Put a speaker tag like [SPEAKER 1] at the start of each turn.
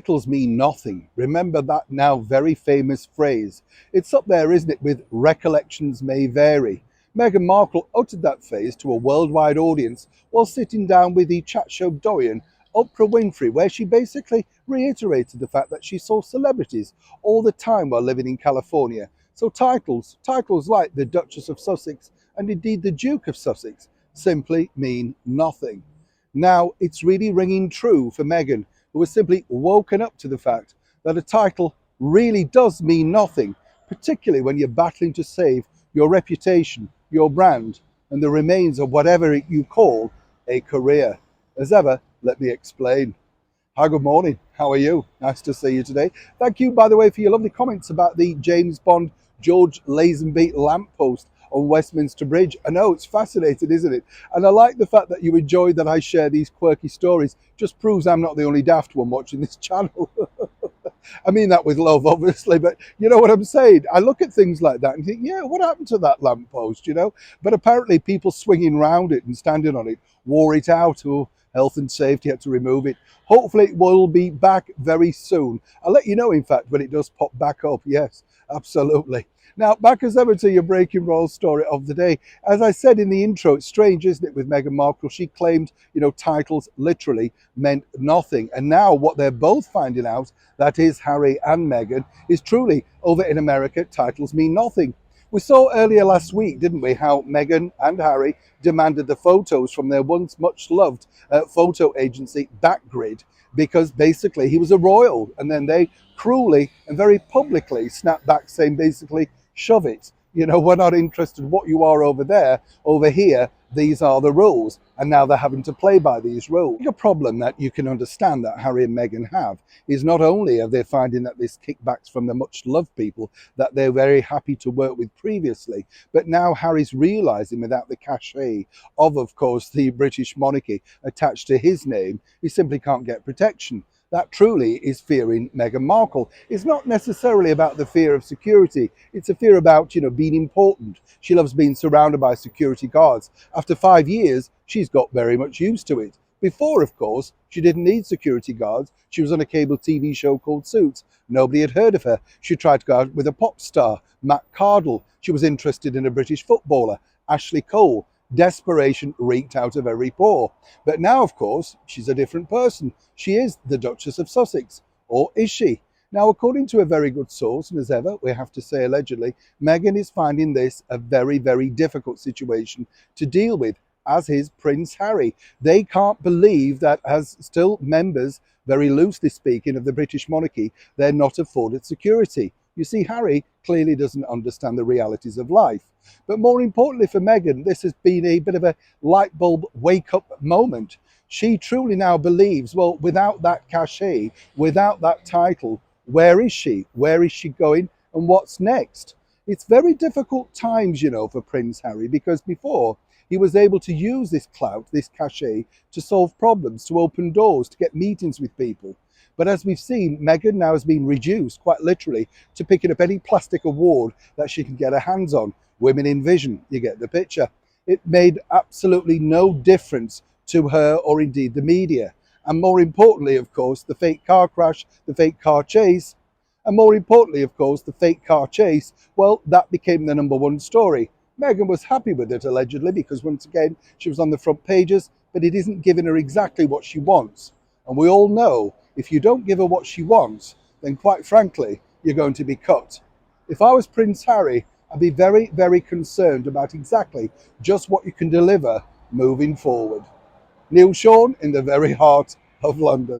[SPEAKER 1] Titles mean nothing. Remember that now very famous phrase. It's up there, isn't it, with recollections may vary. Meghan Markle uttered that phrase to a worldwide audience while sitting down with the chat show doyen Oprah Winfrey, where she basically reiterated the fact that she saw celebrities all the time while living in California. So titles like the Duchess of Sussex and indeed the Duke of Sussex simply mean nothing. Now, it's really ringing true for Meghan, who has simply woken up to the fact that a title really does mean nothing, particularly when you're battling to save your reputation, your brand, and the remains of whatever you call a career. As ever, let me explain. Hi, good morning. How are you? Nice to see you today. Thank you, by the way, for your lovely comments about the James Bond George Lazenby lamppost on Westminster Bridge. I know, it's fascinating, isn't it? And I like the fact that you enjoy that I share these quirky stories. Just proves I'm not the only daft one watching this channel. I mean that with love, obviously, but you know what I'm saying? I look at things like that and think, yeah, what happened to that lamppost, you know? But apparently people swinging round it and standing on it wore it out, or health and safety had to remove it. Hopefully it will be back very soon. I'll let you know, in fact, when it does pop back up. Yes, absolutely. Now, back as ever to your breaking roll story of the day. As I said in the intro, it's strange, isn't it, with Meghan Markle? She claimed, titles literally meant nothing. And now what they're both finding out, that is Harry and Meghan, is truly over in America, titles mean nothing. We saw earlier last week, didn't we, how Meghan and Harry demanded the photos from their once much loved photo agency, Backgrid, because basically he was a royal. And then they cruelly and very publicly snapped back, saying basically, shove it. We're not interested in what you are over there. Over here, these are the rules. And now they're having to play by these rules. A problem that you can understand that Harry and Meghan have is not only are they finding that this kickbacks from the much loved people that they're very happy to work with previously, but now Harry's realizing without the cachet of course, the British monarchy attached to his name, he simply can't get protection. That truly is fearing Meghan Markle. It's not necessarily about the fear of security. It's a fear about, being important. She loves being surrounded by security guards. After 5 years, she's got very much used to it. Before, of course, she didn't need security guards. She was on a cable TV show called Suits. Nobody had heard of her. She tried to go out with a pop star, Matt Cardle. She was interested in a British footballer, Ashley Cole. Desperation reeked out of every pore. But now, of course, she's a different person. She is the Duchess of Sussex. Or is she? Now, according to a very good source, and as ever, we have to say allegedly, Meghan is finding this a very, very difficult situation to deal with, as is Prince Harry. They can't believe that as still members, very loosely speaking, of the British monarchy, they're not afforded security. You see, Harry clearly doesn't understand the realities of life. But more importantly for Meghan, this has been a bit of a light bulb wake-up moment. She truly now believes, well, without that cachet, without that title, where is she? Where is she going? And what's next? It's very difficult times, for Prince Harry, because before he was able to use this clout, this cachet, to solve problems, to open doors, to get meetings with people. But as we've seen, Meghan now has been reduced, quite literally, to picking up any plastic award that she can get her hands on. Women in Vision, you get the picture. It made absolutely no difference to her or indeed the media. And more importantly, of course, the fake car crash, the fake car chase, and more importantly, of course, the fake car chase, well, that became the #1 story. Meghan was happy with it, allegedly, because once again, she was on the front pages, but it isn't giving her exactly what she wants. And we all know, if you don't give her what she wants, then quite frankly, you're going to be cut. If I was Prince Harry, I'd be very, very concerned about exactly just what you can deliver moving forward. Neil Sean in the very heart of London.